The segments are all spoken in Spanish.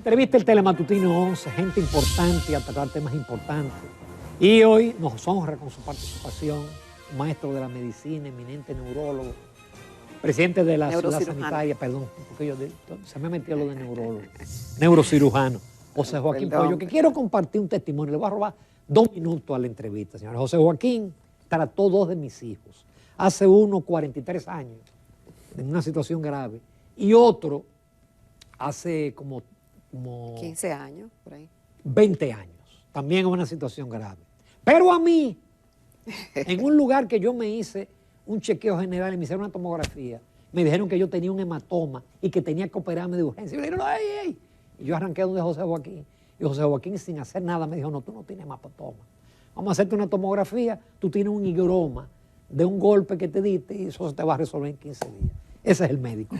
Entrevista el Telematutino 11, gente importante a tratar temas importantes. Y hoy nos honra con su participación un maestro de la medicina, eminente neurólogo, presidente de la ciudad sanitaria, perdón, porque se me metió lo de neurólogo, neurocirujano, José Joaquín Puello, que quiero compartir un testimonio. Le voy a robar 2 minutos a la entrevista, señora. José Joaquín trató 2 de mis hijos. Hace uno 43 años, en una situación grave, y otro hace como 15 años, por ahí. 20 años, también en una situación grave. Pero a mí, en un lugar que yo me hice un chequeo general y me hicieron una tomografía, me dijeron que yo tenía un hematoma y que tenía que operarme de urgencia. Y me dijeron, ¡ay, ay! Y yo arranqué donde José Joaquín. Y José Joaquín, sin hacer nada, me dijo, no, tú no tienes hematoma. Vamos a hacerte una tomografía, tú tienes un higroma de un golpe que te diste y eso se te va a resolver en 15 días. Ese es el médico.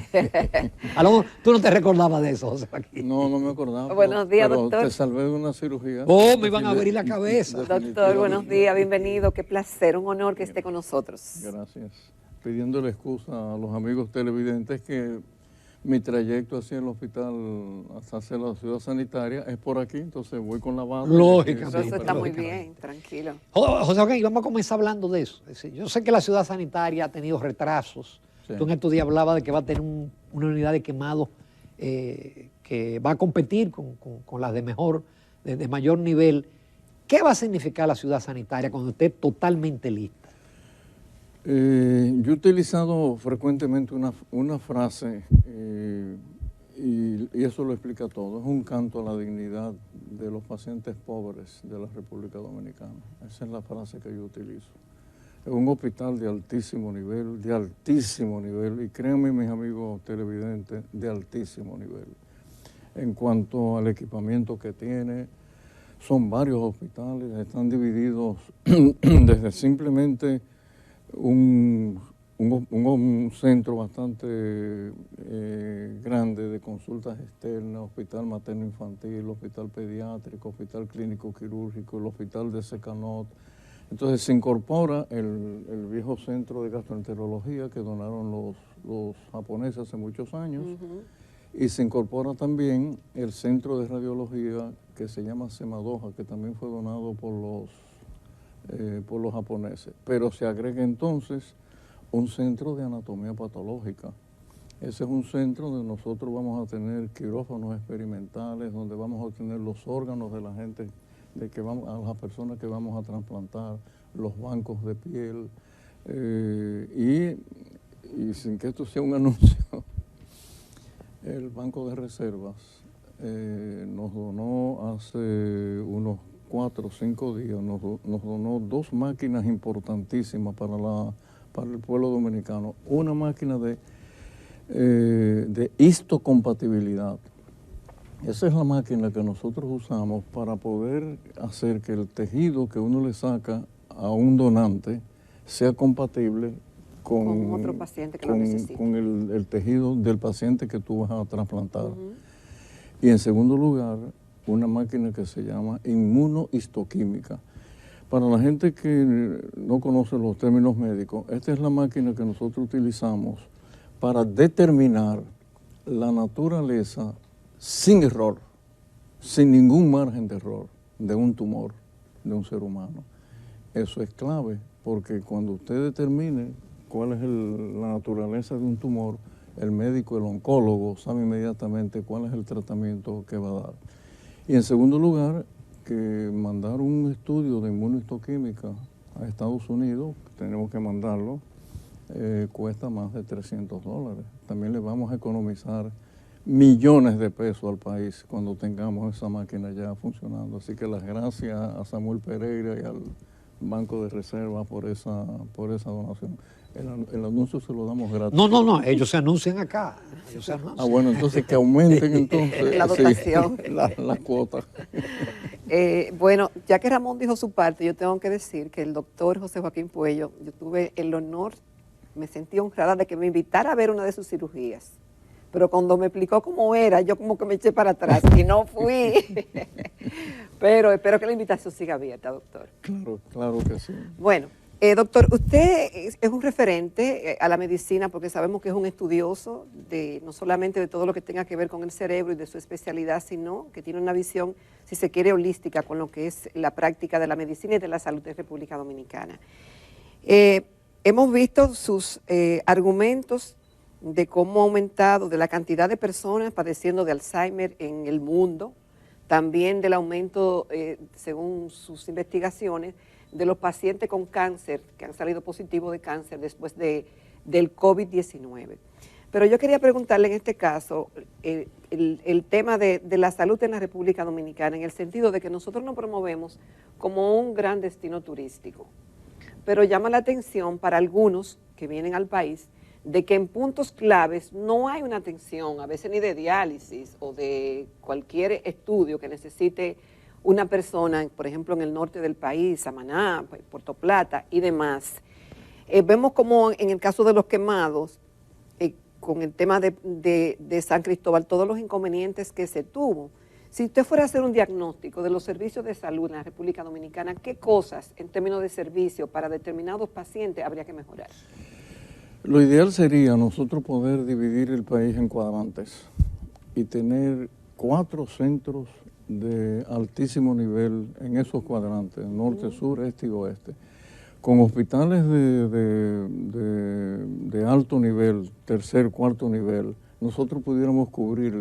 ¿Aló? ¿Tú no te recordabas de eso, José Joaquín? No, no me acordaba. Buenos días, pero doctor. Te salvé de una cirugía. Oh, me iban a abrir la cabeza. Doctor, buenos días, bienvenido. Qué placer, un honor que esté con nosotros. Gracias. Pidiéndole excusa a los amigos televidentes que mi trayecto hacia el hospital, hacia la ciudad sanitaria, es por aquí, entonces voy con la banda. Lógicamente. Eso está muy bien, tranquilo. José Joaquín, vamos a comenzar hablando de eso. Es decir, yo sé que la ciudad sanitaria ha tenido retrasos. Sí. Tú en estos días hablabas de que va a tener una unidad de quemados que va a competir con las de mejor, de mayor nivel. ¿Qué va a significar la ciudad sanitaria cuando esté totalmente lista? Yo he utilizado frecuentemente una frase y eso lo explica todo. Es un canto a la dignidad de los pacientes pobres de la República Dominicana. Esa es la frase que yo utilizo. Es un hospital de altísimo nivel, y créanme mis amigos televidentes, de altísimo nivel. En cuanto al equipamiento que tiene, son varios hospitales, están divididos desde simplemente un centro bastante grande de consultas externas, hospital materno-infantil, hospital pediátrico, hospital clínico-quirúrgico, el hospital de Secanot. Entonces se incorpora el viejo centro de gastroenterología que donaron los japoneses hace muchos años, y se incorpora también el centro de radiología que se llama Semadoja, que también fue donado por los japoneses. Pero se agrega entonces un centro de anatomía patológica. Ese es un centro donde nosotros vamos a tener quirófanos experimentales, donde vamos a tener los órganos de la gente, a las personas que vamos a trasplantar, los bancos de piel, y sin que esto sea un anuncio, el Banco de Reservas nos donó hace unos 4 o 5 días, nos donó 2 máquinas importantísimas para el pueblo dominicano. Una máquina de histocompatibilidad. Esa es la máquina que nosotros usamos para poder hacer que el tejido que uno le saca a un donante sea compatible con otro paciente que lo necesite. Con el tejido del paciente que tú vas a trasplantar. Y en segundo lugar, una máquina que se llama inmunohistoquímica. Para la gente que no conoce los términos médicos, esta es la máquina que nosotros utilizamos para determinar la naturaleza sin error, sin ningún margen de error, de un tumor de un ser humano. Eso es clave, porque cuando usted determine cuál es la naturaleza de un tumor, el médico, el oncólogo, sabe inmediatamente cuál es el tratamiento que va a dar. Y en segundo lugar, que mandar un estudio de inmunohistoquímica a Estados Unidos, tenemos que mandarlo, cuesta más de $300. También le vamos a economizar millones de pesos al país cuando tengamos esa máquina ya funcionando. Así que las gracias a Samuel Pereira y al Banco de Reservas por esa donación. El anuncio se lo damos gratis. No, ellos se anuncian acá. Bueno, entonces que aumenten entonces la dotación. Sí, la cuota. Bueno, ya que Ramón dijo su parte, yo tengo que decir que el doctor José Joaquín Puello, yo tuve el honor, me sentí honrada de que me invitara a ver una de sus cirugías. Pero cuando me explicó cómo era, yo como que me eché para atrás y no fui. Pero espero que la invitación siga abierta, doctor. Claro que sí. Bueno, Doctor, usted es un referente a la medicina porque sabemos que es un estudioso de no solamente de todo lo que tenga que ver con el cerebro y de su especialidad, sino que tiene una visión, si se quiere, holística con lo que es la práctica de la medicina y de la salud de República Dominicana. Hemos visto sus argumentos de cómo ha aumentado, de la cantidad de personas padeciendo de Alzheimer en el mundo, también del aumento, según sus investigaciones, de los pacientes con cáncer, que han salido positivos de cáncer después del COVID-19. Pero yo quería preguntarle en este caso el tema de la salud en la República Dominicana, en el sentido de que nosotros nos promovemos como un gran destino turístico, pero llama la atención para algunos que vienen al país de que en puntos claves no hay una atención, a veces ni de diálisis o de cualquier estudio que necesite una persona, por ejemplo, en el norte del país, Samaná, Puerto Plata y demás. Vemos como en el caso de los quemados, con el tema de San Cristóbal, todos los inconvenientes que se tuvo. Si usted fuera a hacer un diagnóstico de los servicios de salud en la República Dominicana, ¿qué cosas en términos de servicio para determinados pacientes habría que mejorar? Lo ideal sería nosotros poder dividir el país en cuadrantes y tener 4 centros de altísimo nivel en esos cuadrantes, norte, sur, este y oeste, con hospitales de alto nivel, tercer, cuarto nivel. Nosotros pudiéramos cubrir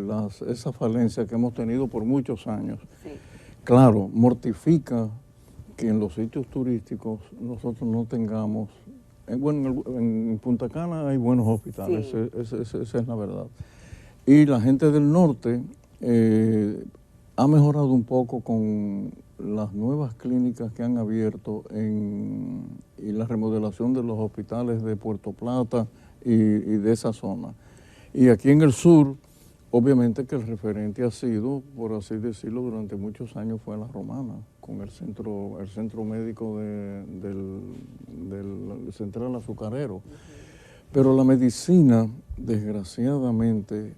esas falencias que hemos tenido por muchos años. Sí. Claro, mortifica que en los sitios turísticos nosotros no tengamos, bueno, en Punta Cana hay buenos hospitales, sí. Esa es la verdad. Y la gente del norte ha mejorado un poco con las nuevas clínicas que han abierto y la remodelación de los hospitales de Puerto Plata y de esa zona. Y aquí en el sur, obviamente que el referente ha sido, por así decirlo, durante muchos años fue la Romana, con el centro médico del Central Azucarero. Pero la medicina, desgraciadamente,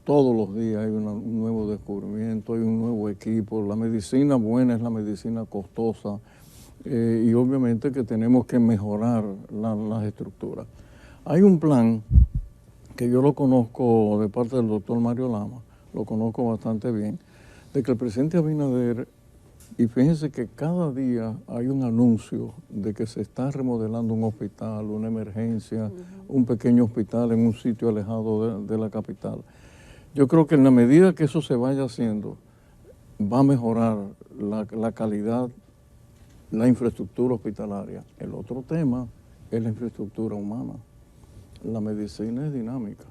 todos los días hay un nuevo descubrimiento, hay un nuevo equipo. La medicina buena es la medicina costosa y obviamente que tenemos que mejorar las estructuras. Hay un plan que yo lo conozco de parte del doctor Mario Lama, lo conozco bastante bien, de que el presidente Abinader, y fíjense que cada día hay un anuncio de que se está remodelando un hospital, una emergencia, un pequeño hospital en un sitio alejado de la capital. Yo creo que en la medida que eso se vaya haciendo, va a mejorar la calidad, la infraestructura hospitalaria. El otro tema es la infraestructura humana. La medicina es dinámica.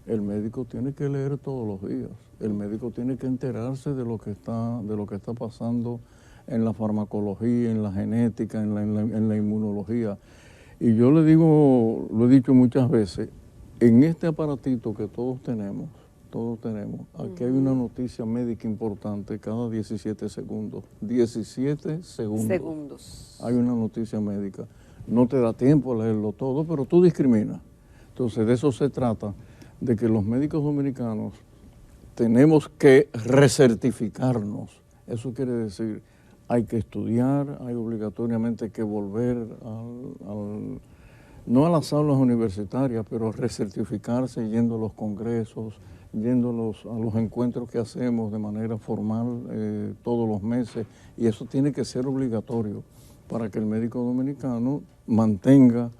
El médico tiene que leer todos los días. El médico tiene que enterarse de lo que está pasando en la farmacología, en la genética, en la inmunología. Y yo le digo, lo he dicho muchas veces, en este aparatito que todos tenemos, aquí hay una noticia médica importante cada 17 segundos. 17 segundos. Hay una noticia médica. No te da tiempo a leerlo todo, pero tú discriminas. Entonces, de eso se trata, de que los médicos dominicanos tenemos que recertificarnos. Eso quiere decir, hay que estudiar, hay obligatoriamente que volver no a las aulas universitarias, pero recertificarse yendo a los congresos, yendo a los encuentros que hacemos de manera formal todos los meses, y eso tiene que ser obligatorio para que el médico dominicano mantenga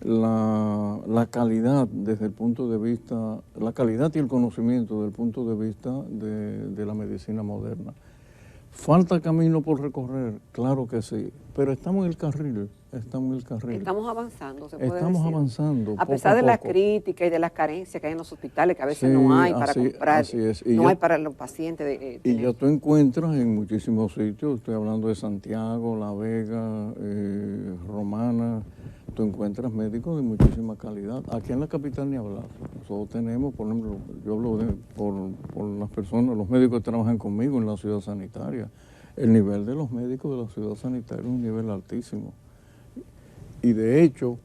la calidad desde el punto de vista, la calidad y el conocimiento desde el punto de vista de la medicina moderna. ¿Falta camino por recorrer? Claro que sí, pero estamos en el carril, Estamos avanzando, se puede decir. Estamos avanzando, a pesar de la crítica y de las carencias que hay en los hospitales, que a veces no hay para comprar, no hay para los pacientes. Y ya tú encuentras en muchísimos sitios, estoy hablando de Santiago, La Vega, Romana, tú encuentras médicos de muchísima calidad. Aquí en la capital ni hablar. Nosotros tenemos, por ejemplo, yo hablo por las personas, los médicos que trabajan conmigo en la ciudad sanitaria. El nivel de los médicos de la ciudad sanitaria es un nivel altísimo. Y de hecho,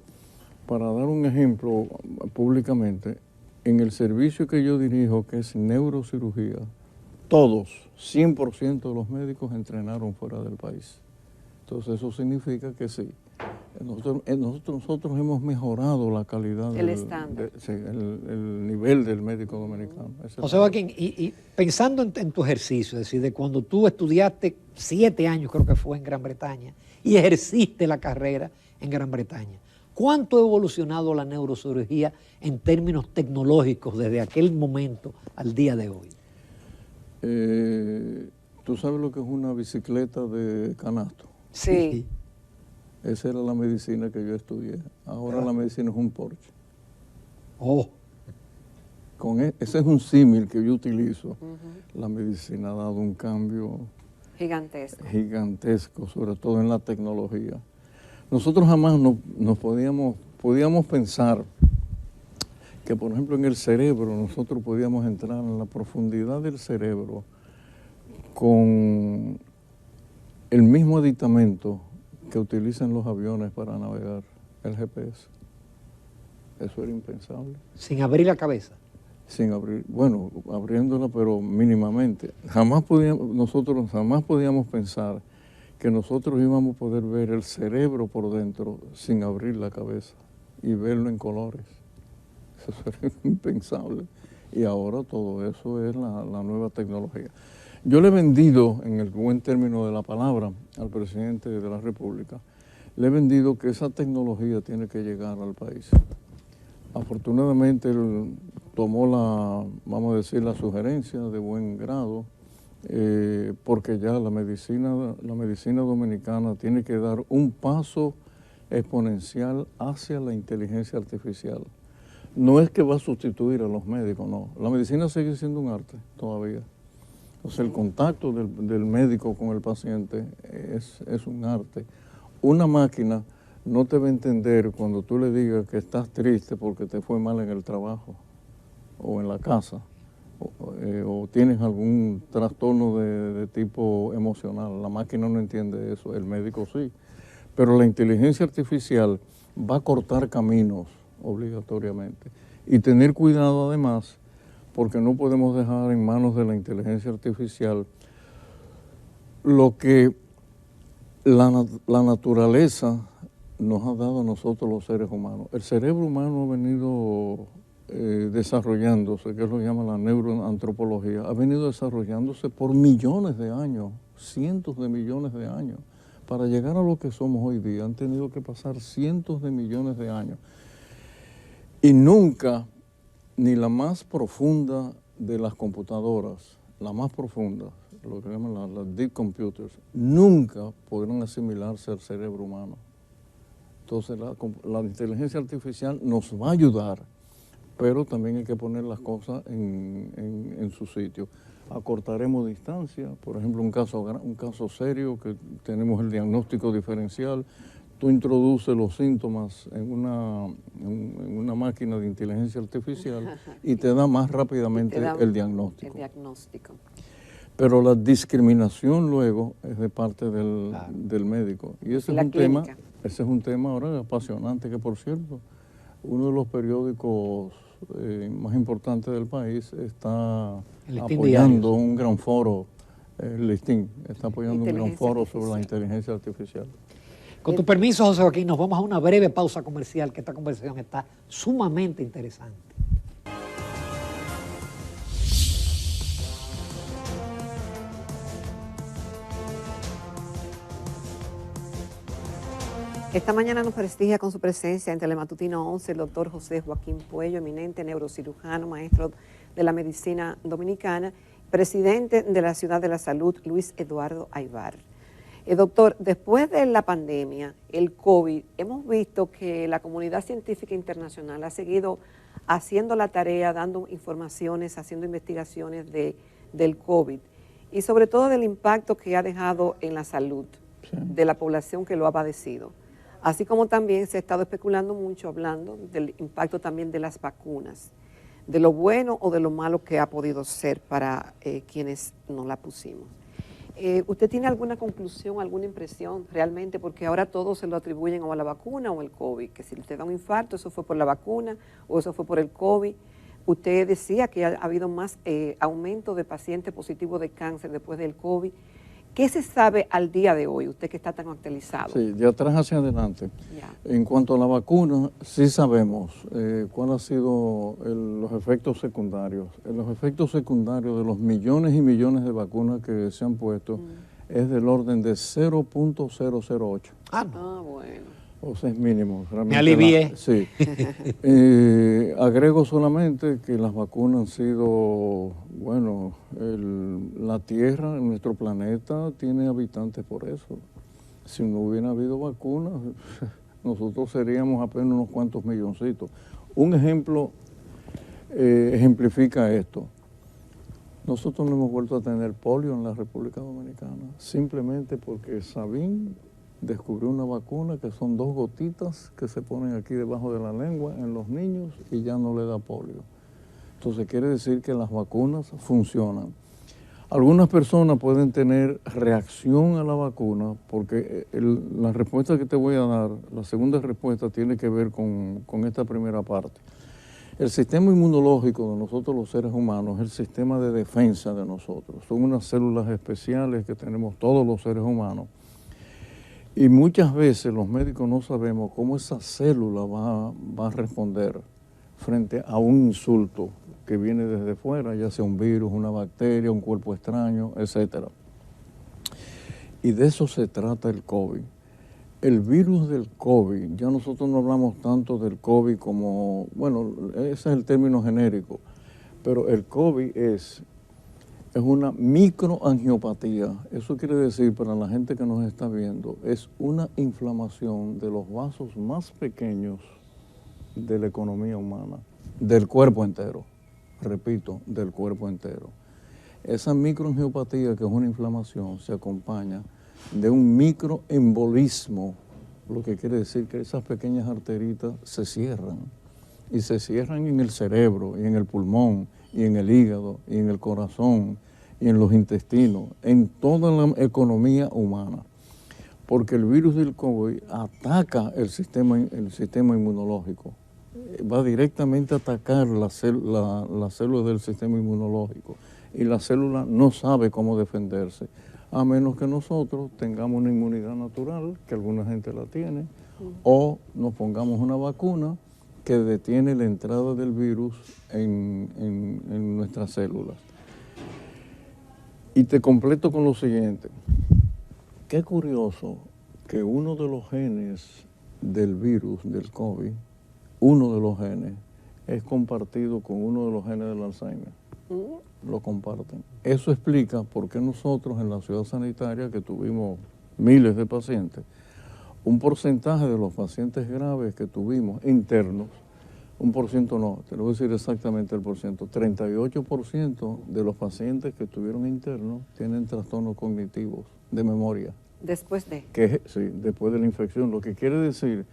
para dar un ejemplo públicamente, en el servicio que yo dirijo, que es neurocirugía, todos, 100% de los médicos entrenaron fuera del país. Entonces eso significa que sí, Nosotros hemos mejorado la calidad El estándar. el nivel del médico dominicano. José Joaquín, y pensando en tu ejercicio, es decir, de cuando tú estudiaste 7 años, creo que fue en Gran Bretaña, y ejerciste la carrera en Gran Bretaña, ¿cuánto ha evolucionado la neurocirugía en términos tecnológicos desde aquel momento al día de hoy? ¿Tú sabes lo que es una bicicleta de canasto? Sí. Esa era la medicina que yo estudié. Ahora la medicina es un Porsche. Oh. Ese es un símil que yo utilizo. La medicina ha dado un cambio gigantesco, sobre todo en la tecnología. Nosotros jamás nos podíamos pensar que, por ejemplo, en el cerebro nosotros podíamos entrar en la profundidad del cerebro con el mismo aditamento que utilizan los aviones para navegar, el GPS. Eso era impensable. Sin abrir la cabeza. Sin abrir, bueno, abriéndola, pero mínimamente. Nosotros jamás podíamos pensar que nosotros íbamos a poder ver el cerebro por dentro sin abrir la cabeza y verlo en colores. Eso era impensable. Y ahora todo eso es la nueva tecnología. Yo le he vendido, en el buen término de la palabra, al presidente de la República, le he vendido que esa tecnología tiene que llegar al país. Afortunadamente él tomó vamos a decir, la sugerencia de buen grado, porque ya la medicina dominicana tiene que dar un paso exponencial hacia la inteligencia artificial. No es que va a sustituir a los médicos, no. La medicina sigue siendo un arte todavía. O sea, el contacto del médico con el paciente es un arte. Una máquina no te va a entender cuando tú le digas que estás triste porque te fue mal en el trabajo o en la casa o tienes algún trastorno de tipo emocional. La máquina no entiende eso, el médico sí. Pero la inteligencia artificial va a cortar caminos obligatoriamente y tener cuidado además, porque no podemos dejar en manos de la inteligencia artificial lo que la naturaleza nos ha dado a nosotros los seres humanos. El cerebro humano ha venido desarrollándose, que es lo que llama la neuroantropología, ha venido desarrollándose por millones de años, cientos de millones de años. Para llegar a lo que somos hoy día han tenido que pasar cientos de millones de años. Y nunca, ni la más profunda de las computadoras, la más profunda, lo que llaman las deep computers, nunca podrán asimilarse al cerebro humano. Entonces la inteligencia artificial nos va a ayudar, pero también hay que poner las cosas en su sitio. Acortaremos distancia, por ejemplo, un caso serio que tenemos el diagnóstico diferencial. Tú introduces los síntomas en una máquina de inteligencia artificial y te da más rápidamente el diagnóstico. Pero la discriminación luego es de parte del médico. Y ese es un tema ahora apasionante, que por cierto, uno de los periódicos más importantes del país está apoyando un gran foro, el Listín, está apoyando un gran foro sobre la inteligencia artificial. Con tu permiso, José Joaquín, nos vamos a una breve pausa comercial, que esta conversación está sumamente interesante. Esta mañana nos prestigia con su presencia en Telematutino 11 el doctor José Joaquín Puello, eminente neurocirujano, maestro de la medicina dominicana, presidente de la Ciudad de la Salud, Luis Eduardo Aybar. Doctor, después de la pandemia, el COVID, hemos visto que la comunidad científica internacional ha seguido haciendo la tarea, dando informaciones, haciendo investigaciones del COVID y sobre todo del impacto que ha dejado en la salud de la población que lo ha padecido. Así como también se ha estado especulando mucho, hablando del impacto también de las vacunas, de lo bueno o de lo malo que ha podido ser para quienes no la pusimos. ¿Usted tiene alguna conclusión, alguna impresión realmente? Porque ahora todos se lo atribuyen o a la vacuna o al COVID, que si usted da un infarto, eso fue por la vacuna o eso fue por el COVID. Usted decía que ha habido más aumento de pacientes positivos de cáncer después del COVID. ¿Qué se sabe al día de hoy, usted que está tan actualizado? Sí, de atrás hacia adelante. Ya. En cuanto a la vacuna, sí sabemos cuáles han sido los efectos secundarios. Los efectos secundarios de los millones y millones de vacunas que se han puesto es del orden de 0.008. Ah, no. Ah, bueno. O sea, es mínimo. Me alivié. Sí. Agrego solamente que las vacunas han sido, bueno, la Tierra, nuestro planeta, tiene habitantes por eso. Si no hubiera habido vacunas, nosotros seríamos apenas unos cuantos milloncitos. Un ejemplo ejemplifica esto. Nosotros no hemos vuelto a tener polio en la República Dominicana, simplemente porque Sabin descubrió una vacuna que son 2 gotitas que se ponen aquí debajo de la lengua en los niños y ya no le da polio. Entonces quiere decir que las vacunas funcionan. Algunas personas pueden tener reacción a la vacuna porque la respuesta que te voy a dar, la segunda respuesta tiene que ver con esta primera parte. El sistema inmunológico de nosotros los seres humanos es el sistema de defensa de nosotros. Son unas células especiales que tenemos todos los seres humanos. Y muchas veces los médicos no sabemos cómo esa célula va a responder frente a un insulto que viene desde fuera, ya sea un virus, una bacteria, un cuerpo extraño, etc. Y de eso se trata el COVID. El virus del COVID, ya nosotros no hablamos tanto del COVID como, bueno, ese es el término genérico, pero el COVID es una microangiopatía. Eso quiere decir, para la gente que nos está viendo, es una inflamación de los vasos más pequeños de la economía humana, del cuerpo entero. Repito, del cuerpo entero. Esa microangiopatía, que es una inflamación, se acompaña de un microembolismo, lo que quiere decir que esas pequeñas arteritas se cierran. Y se cierran en el cerebro, y en el pulmón, y en el hígado, y en el corazón, y en los intestinos, en toda la economía humana. Porque el virus del COVID ataca el sistema inmunológico. Va directamente a atacar las células del sistema inmunológico. Y la célula no sabe cómo defenderse, a menos que nosotros tengamos una inmunidad natural, que alguna gente la tiene, o nos pongamos una vacuna que detiene la entrada del virus en nuestras células. Y te completo con lo siguiente. Qué curioso que uno de los genes del virus, del COVID, uno de los genes, es compartido con uno de los genes del Alzheimer. Lo comparten. Eso explica por qué nosotros en la ciudad sanitaria, que tuvimos miles de pacientes, un porcentaje de los pacientes graves que tuvimos internos, un por ciento no, te lo voy a decir exactamente el por ciento, 38% de los pacientes que estuvieron internos tienen trastornos cognitivos de memoria. ¿Después de? Sí, después de la infección, lo que quiere decir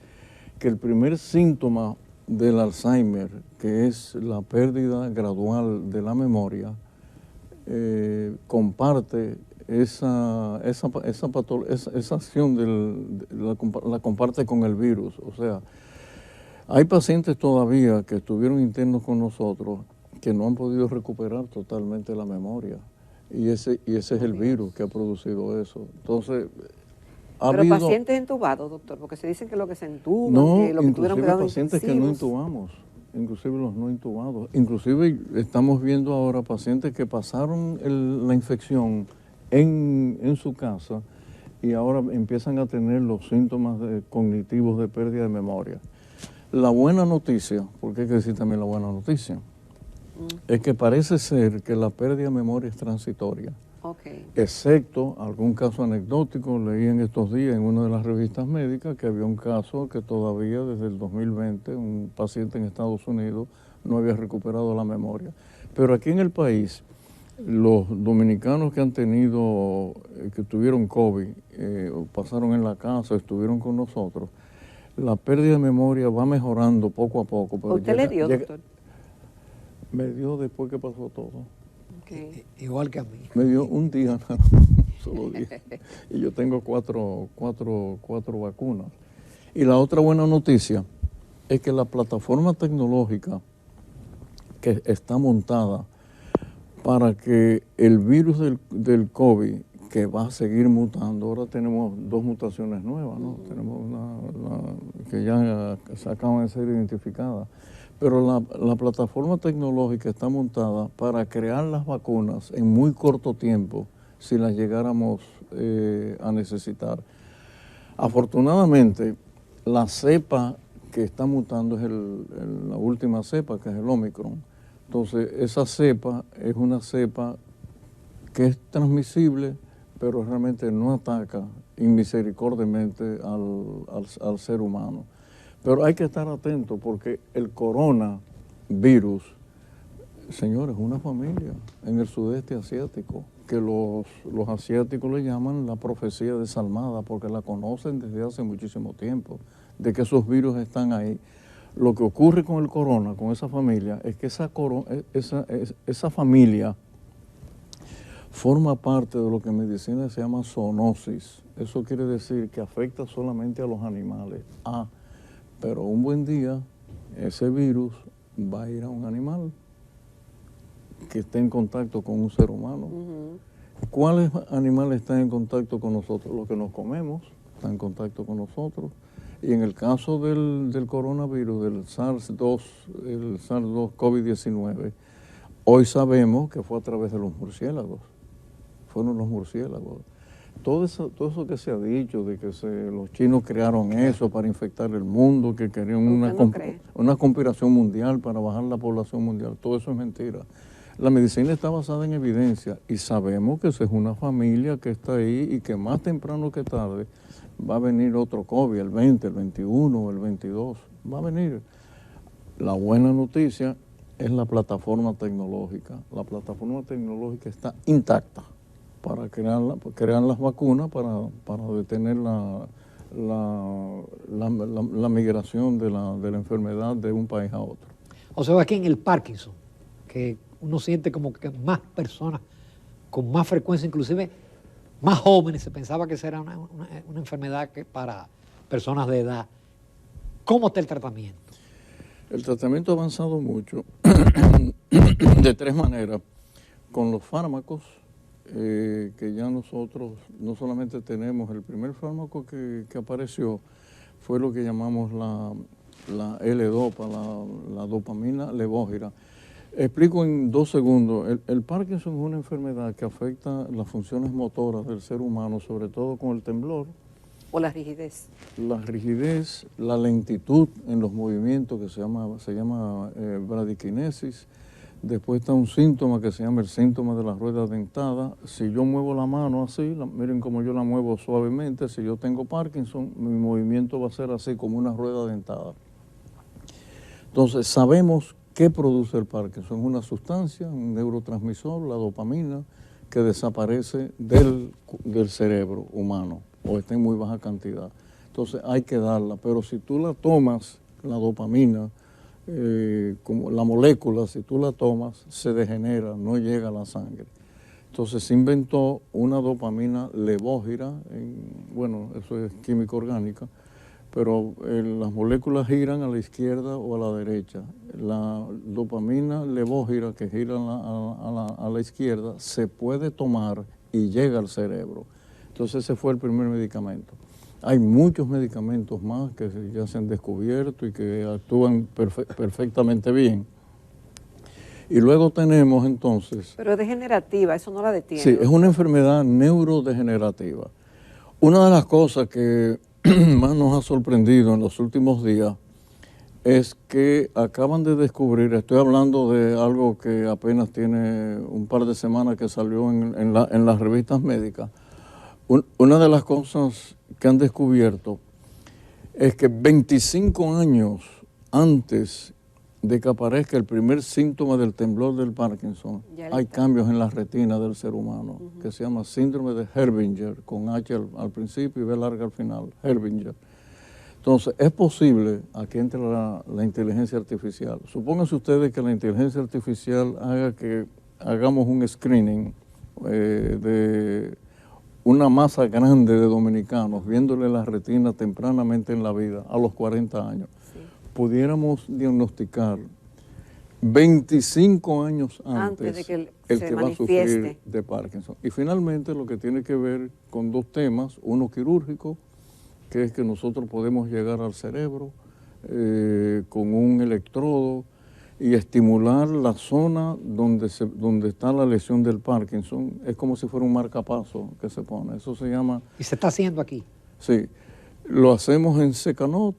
que el primer síntoma del Alzheimer, que es la pérdida gradual de la memoria, comparte esa acción, la comparte con el virus. O sea, hay pacientes todavía que estuvieron internos con nosotros que no han podido recuperar totalmente la memoria. Y ese es el virus que ha producido eso. Entonces, pero pacientes entubados, doctor, porque se dicen que lo que se entuban, no, que lo que tuvieron cuidado pacientes que no intubamos, inclusive los no intubados. Inclusive estamos viendo ahora pacientes que pasaron la infección en su casa y ahora empiezan a tener los síntomas cognitivos de pérdida de memoria. La buena noticia, porque hay que decir también la buena noticia, es que parece ser que la pérdida de memoria es transitoria. Okay. Excepto algún caso anecdótico, leí en estos días en una de las revistas médicas que había un caso que todavía desde el 2020, un paciente en Estados Unidos no había recuperado la memoria. Pero aquí en el país, los dominicanos que han tenido, que tuvieron COVID, pasaron en la casa, estuvieron con nosotros, la pérdida de memoria va mejorando poco a poco. Pero ¿Usted le dio, doctor? Me dio después que pasó todo. Okay. Igual que a mí. Me dio un día nada más, un solo día. Y yo tengo cuatro vacunas. Y la otra buena noticia es que la plataforma tecnológica que está montada para que el virus del COVID, que va a seguir mutando. Ahora tenemos 2 mutaciones nuevas, ¿no? Tenemos que ya se acaban de ser identificadas. Pero la plataforma tecnológica está montada para crear las vacunas en muy corto tiempo, si las llegáramos a necesitar. Afortunadamente, la cepa que está mutando es la última cepa, que es el Omicron. Entonces, esa cepa es una cepa que es transmisible, pero realmente no ataca inmisericordiamente al ser humano. Pero hay que estar atento porque el coronavirus, señores, es una familia en el sudeste asiático, que los asiáticos le llaman la profecía desalmada, porque la conocen desde hace muchísimo tiempo, de que esos virus están ahí. Lo que ocurre con el corona, con esa familia, es que esa familia forma parte de lo que en medicina se llama zoonosis. Eso quiere decir que afecta solamente a los animales. Pero un buen día ese virus va a ir a un animal que esté en contacto con un ser humano. ¿Cuáles animales están en contacto con nosotros? Los que nos comemos están en contacto con nosotros. Y en el caso del coronavirus, del SARS-2, el SARS-2 COVID-19, hoy sabemos que fue a través de los murciélagos. Fueron los murciélagos. Todo eso que se ha dicho de que los chinos crearon eso para infectar el mundo, que querían una conspiración mundial para bajar la población mundial, todo eso es mentira. La medicina está basada en evidencia y sabemos que esa es una familia que está ahí y que más temprano que tarde va a venir otro COVID, el 20, el 21, el 22, va a venir. La buena noticia es la plataforma tecnológica. La plataforma tecnológica está intacta para crear las vacunas para detener la migración de la enfermedad de un país a otro. O sea, aquí en el Parkinson, que uno siente como que más personas con más frecuencia, inclusive más jóvenes, se pensaba que esa era una enfermedad que para personas de edad. ¿Cómo está el tratamiento? El tratamiento ha avanzado mucho de 3 maneras. Con los fármacos, que ya nosotros no solamente tenemos, el primer fármaco que apareció fue lo que llamamos la L-Dopa, la dopamina levógira. Explico en 2 segundos. El Parkinson es una enfermedad que afecta las funciones motoras del ser humano, sobre todo con el temblor. O la rigidez. La rigidez, la lentitud en los movimientos, que se llama bradiquinesis. Después está un síntoma que se llama el síntoma de la rueda dentada. Si yo muevo la mano así, miren cómo yo la muevo suavemente, si yo tengo Parkinson, mi movimiento va a ser así, como una rueda dentada. Entonces, sabemos qué produce el Parkinson. Es una sustancia, un neurotransmisor, la dopamina, que desaparece del cerebro humano o está en muy baja cantidad. Entonces, hay que darla. Pero si tú la tomas, la dopamina, como la molécula, si tú la tomas, se degenera, no llega a la sangre. Entonces se inventó una dopamina levógira, bueno, eso es química orgánica, pero las moléculas giran a la izquierda o a la derecha. La dopamina levógira que gira a la izquierda se puede tomar y llega al cerebro. Entonces ese fue el primer medicamento. Hay muchos medicamentos más que ya se han descubierto y que actúan perfectamente bien. Y luego tenemos entonces... Pero es degenerativa, eso no la detiene. Sí, es una enfermedad neurodegenerativa. Una de las cosas que más nos ha sorprendido en los últimos días es que acaban de descubrir, estoy hablando de algo que apenas tiene un par de semanas que salió en las revistas médicas. Una de las cosas que han descubierto es que 25 años antes de que aparezca el primer síntoma del temblor del Parkinson, hay cambios en la retina del ser humano, que se llama síndrome de Herbinger, con H al principio y B larga al final, Herbinger. Entonces, es posible, aquí entra la inteligencia artificial. Supónganse ustedes que la inteligencia artificial haga que hagamos un screening de una masa grande de dominicanos, viéndole la retina tempranamente en la vida, a los 40 años. Sí. Pudiéramos diagnosticar 25 años Antes de que el se que va a manifieste. sufrir de Parkinson. Y finalmente lo que tiene que ver con dos temas, uno quirúrgico, que es que nosotros podemos llegar al cerebro con un electrodo y estimular la zona donde está la lesión del Parkinson. Es como si fuera un marcapaso que se pone. Eso se llama... Y se está haciendo aquí. Sí, lo hacemos en Secanot.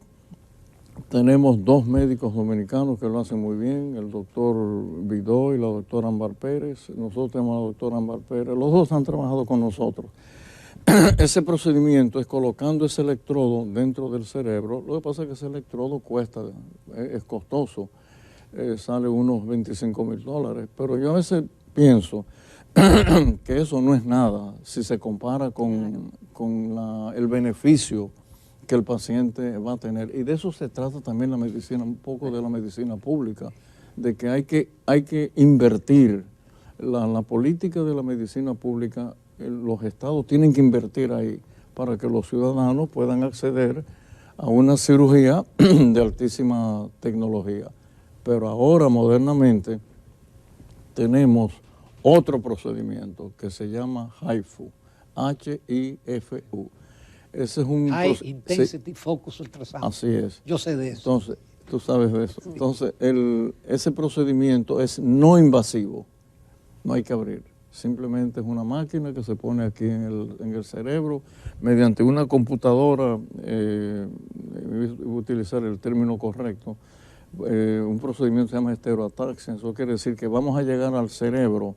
Tenemos dos médicos dominicanos que lo hacen muy bien, el doctor Vidó y la doctora Ámbar Pérez. Nosotros tenemos a la doctora Ámbar Pérez. Los dos han trabajado con nosotros. Ese procedimiento es colocando ese electrodo dentro del cerebro. Lo que pasa es que ese electrodo cuesta, es costoso, sale unos $25,000. Pero yo a veces pienso que eso no es nada si se compara con el beneficio que el paciente va a tener. Y de eso se trata también la medicina, un poco de la medicina pública, de que hay que invertir. La política de la medicina pública, los estados tienen que invertir ahí para que los ciudadanos puedan acceder a una cirugía de altísima tecnología. Pero ahora, modernamente, tenemos otro procedimiento que se llama HIFU, H-I-F-U. Ese es un High Intensity Focus Ultrasound. Así es. Yo sé de eso. Entonces, tú sabes de eso. Entonces, ese procedimiento es no invasivo, no hay que abrir. Simplemente es una máquina que se pone aquí en el cerebro mediante una computadora, voy a utilizar el término correcto, un procedimiento que se llama estereotaxia. Eso quiere decir que vamos a llegar al cerebro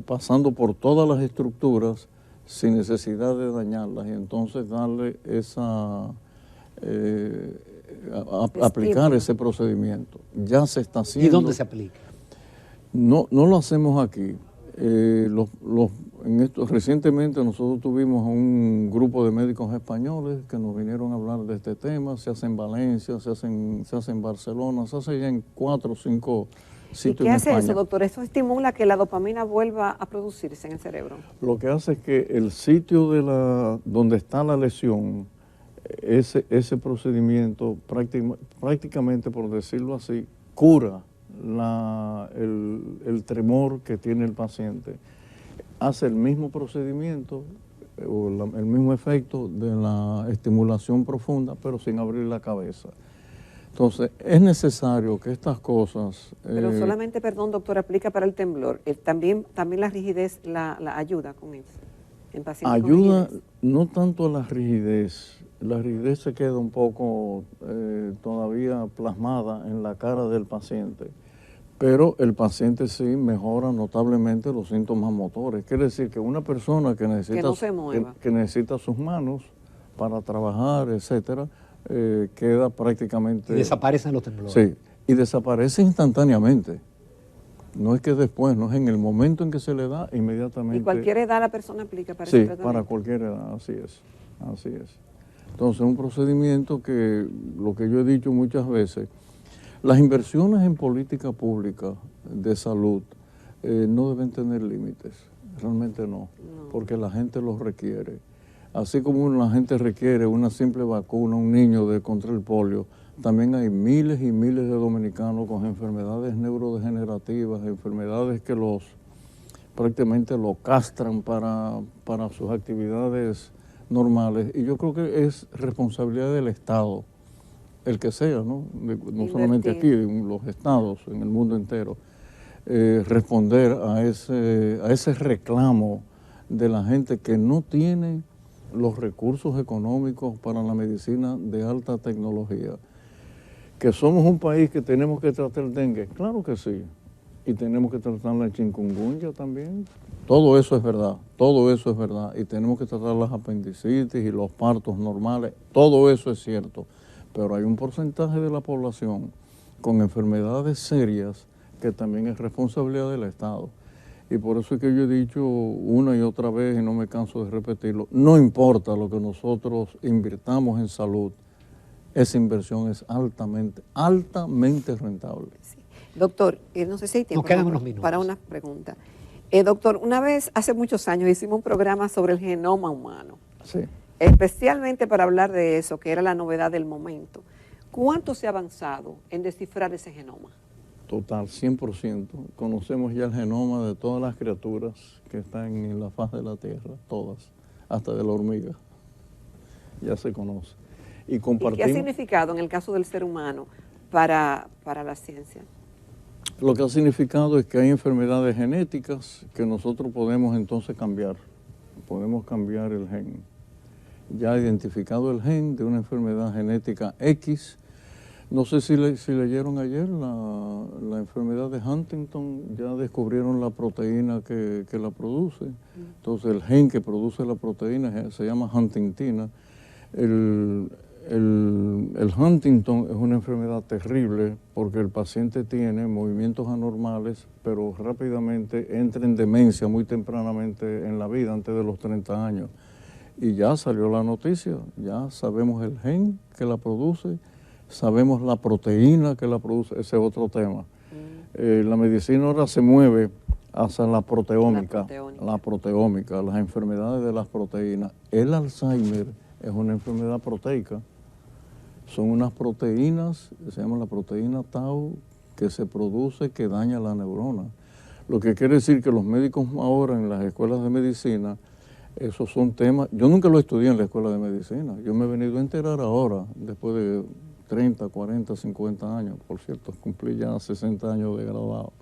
pasando por todas las estructuras sin necesidad de dañarlas y entonces darle aplicar ese procedimiento. Ya se está haciendo. ¿Y dónde se aplica? No lo hacemos aquí. Recientemente nosotros tuvimos un grupo de médicos españoles que nos vinieron a hablar de este tema. Se hace en Valencia, se hace en Barcelona, se hace ya en 4 o 5 sitios. ¿Y qué hace en España. eso, doctor? ¿Eso estimula que la dopamina vuelva a producirse en el cerebro? Lo que hace es que el sitio donde está la lesión, ese procedimiento prácticamente, por decirlo así, cura el tremor que tiene el paciente. Hace el mismo procedimiento o el mismo efecto de la estimulación profunda, pero sin abrir la cabeza. Entonces, es necesario que estas cosas... Pero solamente, perdón, doctor, aplica para el temblor. También la rigidez la ayuda con eso, en pacientes con ayuda rigidez. no tanto a la rigidez. La rigidez se queda un poco todavía plasmada en la cara del paciente, pero el paciente sí mejora notablemente los síntomas motores. Quiere decir que una persona que necesita, no se mueva. que necesita sus manos para trabajar, etcétera, queda prácticamente... Y desaparecen los temblores. Sí, y desaparece instantáneamente. No es que después, no es en el momento en que se le da, inmediatamente... ¿Y cualquier edad la persona aplica para ese Sí, tratamiento? para cualquier edad, así es. Entonces, un procedimiento que, lo que yo he dicho muchas veces, las inversiones en política pública de salud no deben tener límites, realmente no, porque la gente los requiere. Así como la gente requiere una simple vacuna, un niño contra el polio, también hay miles y miles de dominicanos con enfermedades neurodegenerativas, enfermedades que prácticamente lo castran para sus actividades normales. Y yo creo que es responsabilidad del Estado, el que sea, ¿no? No solamente aquí, en los estados, en el mundo entero, responder a ese reclamo de la gente que no tiene los recursos económicos para la medicina de alta tecnología. Que somos un país que tenemos que tratar el dengue, claro que sí, y tenemos que tratar la chikungunya también. Todo eso es verdad, y tenemos que tratar las apendicitis y los partos normales, todo eso es cierto, pero hay un porcentaje de la población con enfermedades serias que también es responsabilidad del Estado. Y por eso es que yo he dicho una y otra vez, y no me canso de repetirlo, no importa lo que nosotros invirtamos en salud, esa inversión es altamente rentable. Sí. Doctor, no sé si hay tiempo Nos quedan unos minutos para una pregunta. Doctor, una vez, hace muchos años, hicimos un programa sobre el genoma humano, Sí. especialmente para hablar de eso, que era la novedad del momento. ¿Cuánto se ha avanzado en descifrar ese genoma? total, 100%. Conocemos ya el genoma de todas las criaturas que están en la faz de la Tierra, todas, hasta de la hormiga. Ya se conoce. Y ¿Y compartimos. qué ha significado en el caso del ser humano para la ciencia? Lo que ha significado es que hay enfermedades genéticas que nosotros podemos entonces cambiar. Podemos cambiar el gen. Ya identificado el gen de una enfermedad genética X. No sé si leyeron ayer la enfermedad de Huntington, ya descubrieron la proteína que la produce. Entonces el gen que produce la proteína se llama huntingtina. El Huntington es una enfermedad terrible porque el paciente tiene movimientos anormales, pero rápidamente entra en demencia muy tempranamente en la vida, antes de los 30 años. Y ya salió la noticia, ya sabemos el gen que la produce, sabemos la proteína que la produce, ese es otro tema. La medicina ahora se mueve hacia la proteómica, las enfermedades de las proteínas. El Alzheimer es una enfermedad proteica. Son unas proteínas, se llama la proteína tau, que se produce, que daña la neurona. Lo que quiere decir que los médicos ahora en las escuelas de medicina, esos son temas, yo nunca lo estudié en la escuela de medicina, yo me he venido a enterar ahora, después de 30, 40, 50 años, por cierto, cumplí ya 60 años de graduado.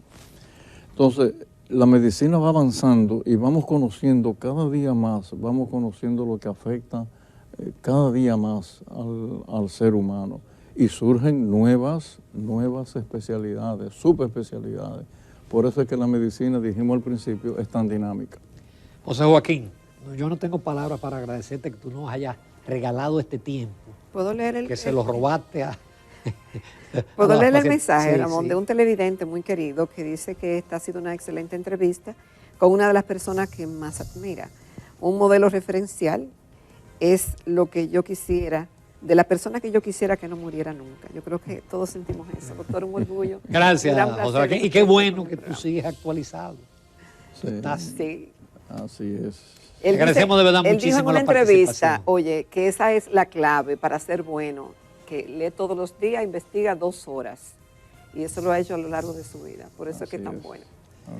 Entonces, la medicina va avanzando y vamos conociendo cada día más, vamos conociendo lo que afecta cada día más al ser humano. Y surgen nuevas especialidades, subespecialidades. Por eso es que la medicina, dijimos al principio, es tan dinámica. José Joaquín, yo no tengo palabras para agradecerte que tú nos hayas regalado este tiempo. ¿Puedo leer el que se lo robaste a... ¿Puedo leer el mensaje, sí, Ramón, sí. de un televidente muy querido que dice que esta ha sido una excelente entrevista con una de las personas que más admira? Un modelo referencial es lo que yo quisiera, de la persona que yo quisiera que no muriera nunca. Yo creo que todos sentimos eso, doctor, un orgullo. Gracias, Un gran placer José Joaquín. Y qué bueno que tú sigues actualizado. Sí, Sí. así es. Él Agradecemos de verdad él muchísimo dijo en una la entrevista, participación. oye, que esa es la clave para ser bueno, que lee todos los días, investiga 2 horas. Y eso lo ha hecho a lo largo de su vida. Por eso es que es tan bueno.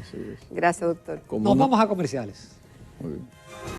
Así es. Gracias, doctor. Como Nos una- vamos a comerciales. Muy bien.